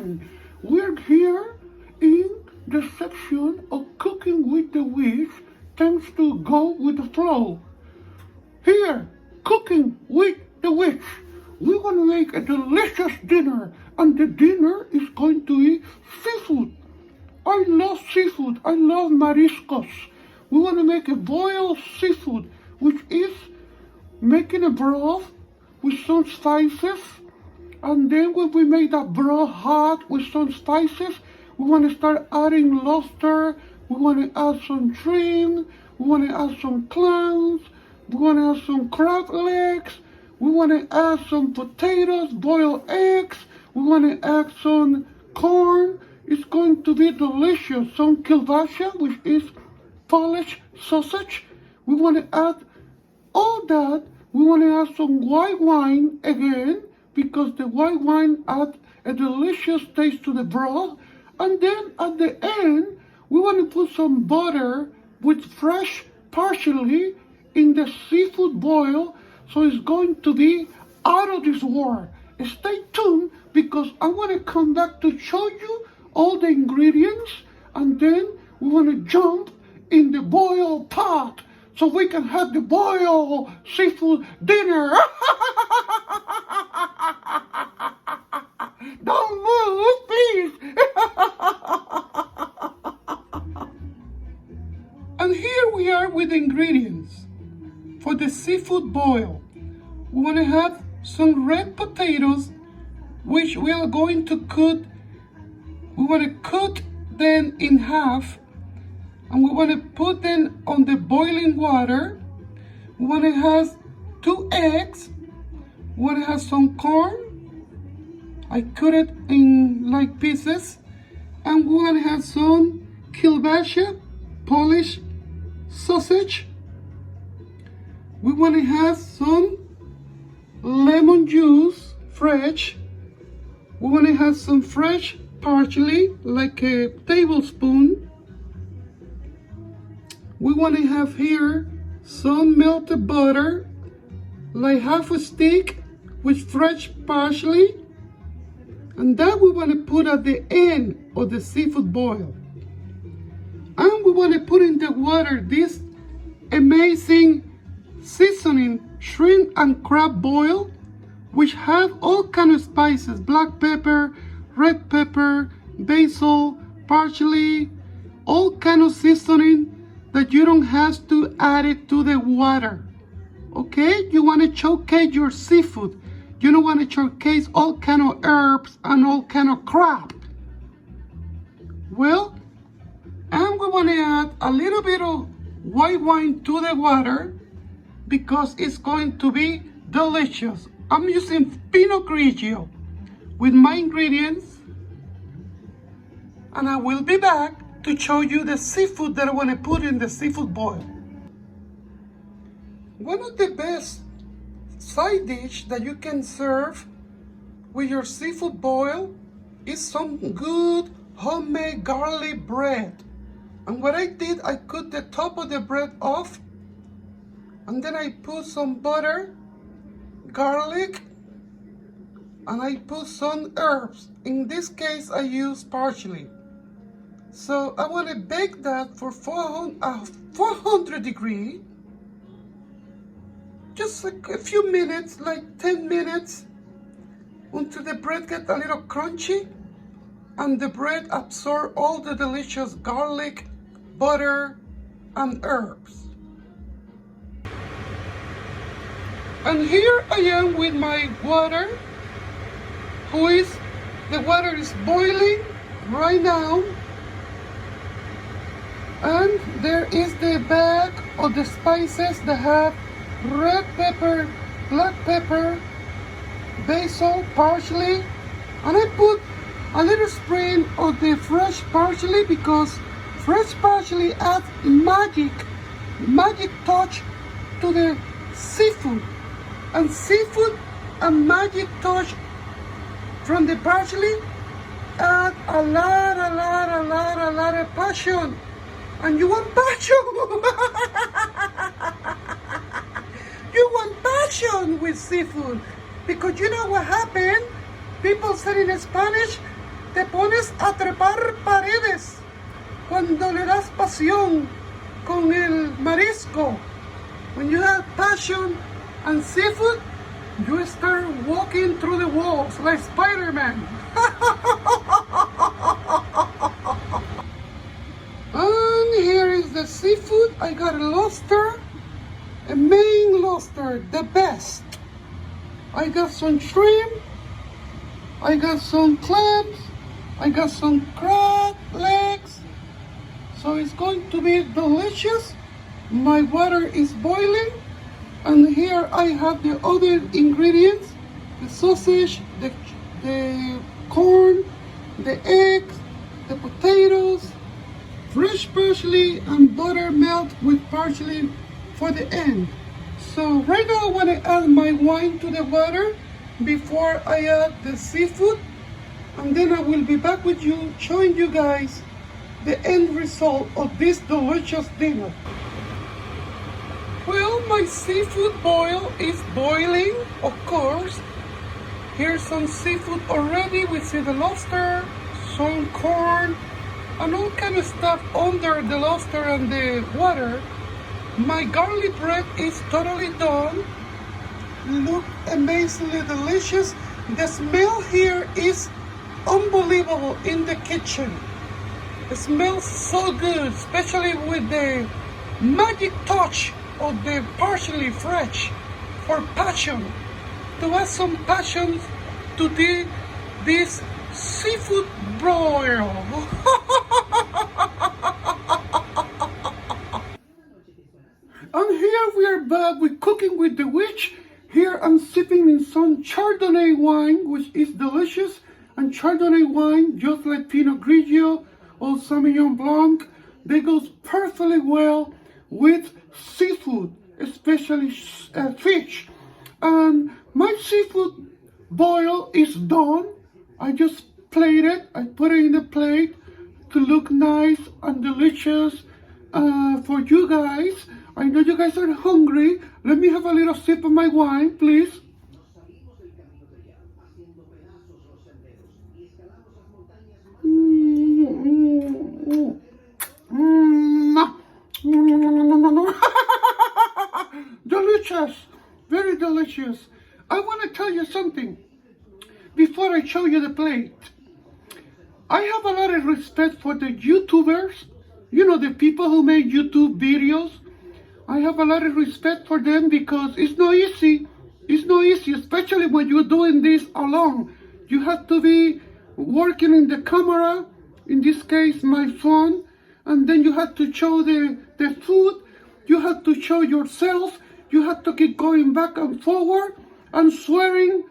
morning. We're here in the section of cooking with the witch, tends to go with the flow. Here, cooking with the witch. We're gonna make a delicious dinner, and the dinner is going to be seafood. I love seafood. I love mariscos. We want to make a boiled seafood, which is making a broth with some spices. And then when we make that broth hot with some spices, we want to start adding lobster. We want to add some shrimp. We want to add some clams. We want to add some crab legs. We want to add some potatoes, boiled eggs. We want to add some corn. It's going to be delicious. Some kielbasa, which is Polish sausage. We want to add all that. We want to add some white wine again, because the white wine adds a delicious taste to the broth. And then at the end, we want to put some butter with fresh parsley in the seafood boil. So it's going to be out of this world. Stay tuned, because I want to come back to show you all the ingredients, and then we want to jump in the boiled pot so we can have the boiled seafood dinner. Don't move, please. And here we are with the ingredients for the seafood boil. We want to have some red potatoes, which we are going to cut. We want to cut them in half, and we want to put them on the boiling water. We want to have 2 eggs. We want to have some corn. I cut it in like pieces. And we want to have some kielbasa, Polish sausage. We want to have some lemon juice, fresh. We want to have some fresh parsley, like a tablespoon. We want to have here some melted butter, like half a stick with fresh parsley. And that we want to put at the end of the seafood boil. And we want to put in the water this amazing seasoning shrimp and crab boil, which have all kind of spices: black pepper, red pepper, basil, parsley, all kind of seasoning that you don't have to add it to the water. Okay? You want to showcase your seafood. You don't want to showcase all kind of herbs and all kind of crap. Well, and we want to add a little bit of white wine to the water, because it's going to be delicious. I'm using Pinot Grigio with my ingredients, and I will be back to show you the seafood that I want to put in the seafood boil. One of the best side dish that you can serve with your seafood boil is some good homemade garlic bread. And what I did, I cut the top of the bread off, and then I put some butter, garlic, and I put some herbs. In this case, I use parsley. So I want to bake that for 400 degrees. Just like a few minutes, like 10 minutes, until the bread gets a little crunchy and the bread absorbs all the delicious garlic, butter, and herbs. And here I am with my water, the water is boiling right now. And there is the bag of the spices that have red pepper, black pepper, basil, parsley. And I put a little spray of the fresh parsley, because fresh parsley adds magic touch to the seafood. And seafood and magic touch from the parsley add a lot of passion. And you want passion. You want passion with seafood. Because you know what happened? People said in Spanish, te pones a trepar paredes cuando le das pasión con el marisco. When you have passion and seafood, you start walking through the walls like Spider-Man. And here is the seafood. I got a lobster, a Maine lobster, the best. I got some shrimp, I got some clams, I got some crab legs. So it's going to be delicious. My water is boiling, and here I have the other ingredients: the sausage, the corn, the eggs, the potatoes, fresh parsley, and buttermilk with parsley for the end. So right now I want to add my wine to the water before I add the seafood, and then I will be back with you showing you guys the end result of this delicious dinner. Well, my seafood boil is boiling, of course. Here's some seafood already. We see the lobster, some corn, and all kind of stuff under the lobster and the water. My garlic bread is totally done. Look amazingly delicious. The smell here is unbelievable in the kitchen. It smells so good, especially with the magic touch of the parsley fresh for passion. To add some passion to this seafood broil. And here we are back with Cooking with the Witch. Here I'm sipping in some Chardonnay wine, which is delicious. And Chardonnay wine, just like Pinot Grigio or Sauvignon Blanc, they go perfectly well with seafood, especially fish. And my seafood boil is done. I just plated it. I put it in the plate to look nice and delicious for you guys. I know you guys are hungry. Let me have a little sip of my wine, please. Delicious, very delicious. I want to tell you something before I show you the plate. I have a lot of respect for the YouTubers, you know, the people who make YouTube videos. I have a lot of respect for them because it's not easy. It's not easy, especially when you're doing this alone. You have to be working in the camera, in this case my phone, and then you have to show the food. You have to show yourself. You have to keep going back and forward. I'm swearing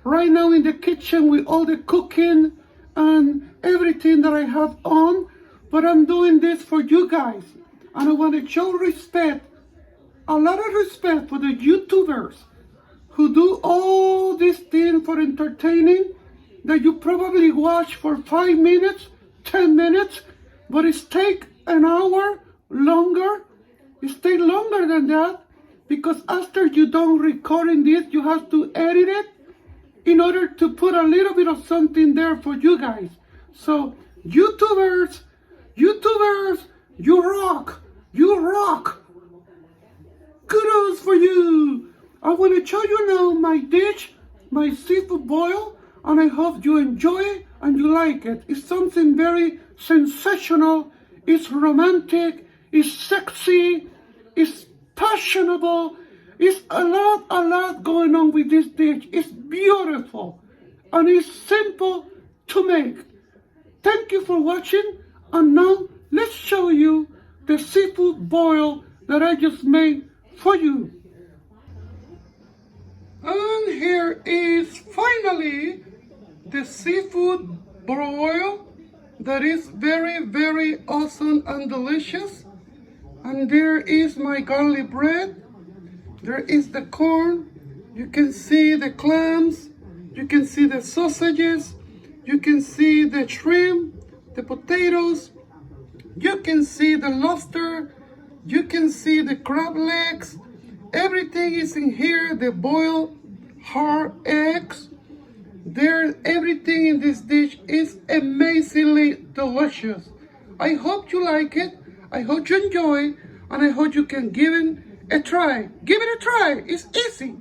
right now in the kitchen with all the cooking and everything that I have on, but I'm doing this for you guys. And I want to show respect, a lot of respect for the YouTubers who do all these things for entertaining that you probably watch for 5 minutes, 10 minutes, but it's take an hour longer. It's take longer than that because after you done recording this, you have to edit it in order to put a little bit of something there for you guys. So YouTubers, you rock, you rock. Kudos for you. I want to show you now my dish, my seafood boil, and I hope you enjoy it and you like it. It's something very sensational, it's romantic, it's sexy, it's passionable. It's a lot going on with this dish. It's beautiful and it's simple to make. Thank you for watching, and now let's show you the seafood boil that I just made for you. And here is finally the seafood broil that is very, very awesome and delicious. And there is my garlic bread. There is the corn. You can see the clams. You can see the sausages. You can see the shrimp, the potatoes. You can see the lobster. You can see the crab legs. Everything is in here. The boiled hard eggs. Everything in this dish is amazingly delicious. I hope you like it. I hope you enjoy, and I hope you can give it a try. Give it a try. It's easy.